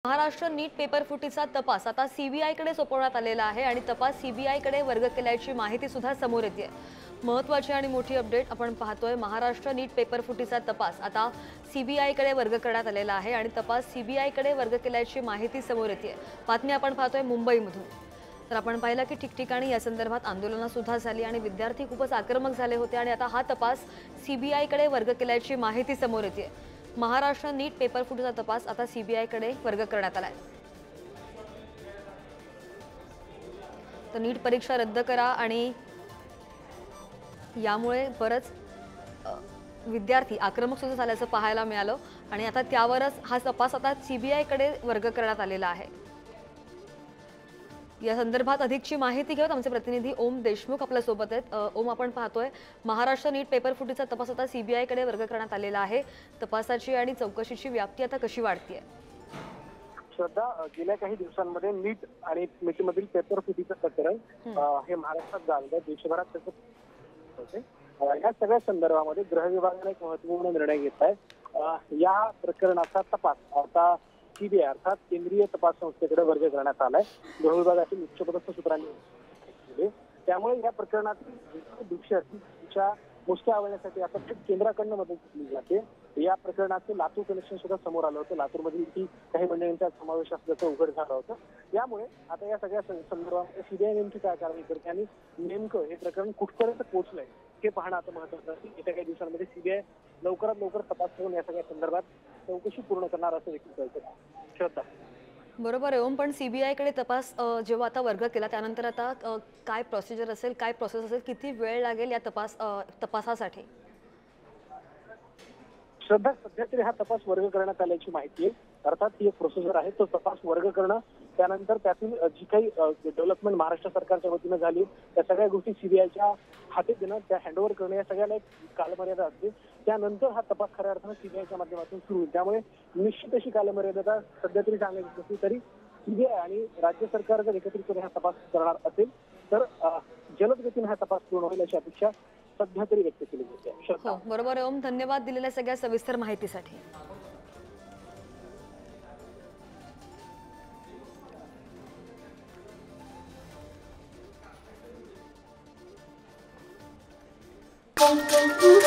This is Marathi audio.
महाराष्ट्र नीट पेपर फुटीचा तपास आता सीबीआयकडे सोपवण्यात आलेला आहे आणि तपास सीबीआयकडे वर्ग केल्याची माहिती सुद्धा समोर येते। महत्त्वाची आणि मोठी अपडेट आपण पाहतोय। महाराष्ट्र नीट पेपर फुटीचा तपास आता सीबीआयकडे वर्ग करण्यात आलेला आहे आणि तपास सीबीआयकडे वर्ग केल्याची माहिती समोर येते। बातमी आपण पाहतोय मुंबईमधून। तर आपण पाहिलं की ठिकठिकाणी या संदर्भात आंदोलनं सुद्धा झाली आणि विद्यार्थी खूपच आक्रमक झाले होते आणि आता हा तपास सीबीआयकडे वर्ग केल्याची माहिती समोर येते। महाराष्ट्र नीट पेपर फुटीचा तपास आता सीबीआयकडे वर्ग करण्यात आलाय। तर नीट परीक्षा रद्द करा आणि यामुळे बरंच विद्यार्थी आक्रमक सुद्धा झाल्याचं पाहायला मिळालं आणि आता त्यावरच हा तपास आता सीबीआयकडे वर्ग करण्यात आलेला आहे। या संदर्भात अधिकची माहिती घेऊन आमचे प्रतिनिधी ओम देशमुख आपल्या सोबत आहेत। ओम, आपण पाहतोय महाराष्ट्र नीट पेपर फुटीचा तपास आता सीबीआयकडे वर्ग करण्यात आलेला आहे। तपासाची आणि चौकशीची व्याप्ती आता कशी वाढतीये? श्रद्धा, गेल्या काही दिवसांमध्ये नीट आणि मिटमधील पेपर फुटीचं प्रकरण हे महाराष्ट्रात गाजलं, देशभरात त्याचं होते। या सगळ्या संदर्भामध्ये गृह विभागाने एक महत्त्वपूर्ण निर्णय घेतला आहे। या प्रकरणाचा तपास आता सीबीआय अर्थात केंद्रीय तपास संस्थेकडे वर्ग करण्यात आलाय। गृह विभागातील उच्चपदस्थ सूत्रांनी त्यामुळे या प्रकरणातील दोषी असतील मुष्टी आवळण्यासाठी आता केंद्राकडून मदत केली जाते। या प्रकरणाचे लातूर कनेक्शन सुद्धा समोर आलं होतं। लातूरमधील काही मंडळींचा समावेश असल्याचं उघड झालं होतं। यामुळे आता या सगळ्या संदर्भात सीबीआय नेमकी काय कारवाई करते आणि नेमकं हे प्रकरण कुठपर्यंत पोहोचलंय हे पाहणं आता महत्त्वाचं आहे। येत्या काही दिवसांमध्ये सीबीआय लवकरात लवकर तपास करून या सगळ्या संदर्भात चौकशी पूर्ण करणार असं देखील कळतं। श्रद्धा, बरोबर आहे ओम, पण सीबीआयकडे तपास जेव्हा आता वर्ग केला त्यानंतर आता काय प्रोसिजर असेल, काय प्रोसेस असेल, किती वेळ लागेल या तपासासाठी? श्रद्धा, सध्या तरी हा तपास वर्ग करण्यात आल्याची माहिती आहे। अर्थात ही एक प्रोसिजर आहे, तो तपास वर्ग करणं, त्यानंतर त्यातील जी काही डेव्हलपमेंट महाराष्ट्र सरकारच्या वतीनं झाली त्या सगळ्या गोष्टी सीबीआयच्या हाती देणं, त्या हँडओव्हर करणं, या सगळ्याला एक कालमर्यादा असते। त्यानंतर हा तपास खऱ्या अर्थानं सीबीआयच्या माध्यमातून सुरू होईल। त्यामुळे निश्चित अशी कालमर्यादा सध्या तरी सांगायची नसली तरी सीबीआय आणि राज्य सरकार जर एकत्रितपणे हा तपास करणार असेल तर जलद गतीने हा तपास पूर्ण होईल अशी अपेक्षा सध्या तरी व्यक्त केली जाते। हो, बरोबर आहे ओम, धन्यवाद दिलेल्या सगळ्या सविस्तर माहितीसाठी। Thank you.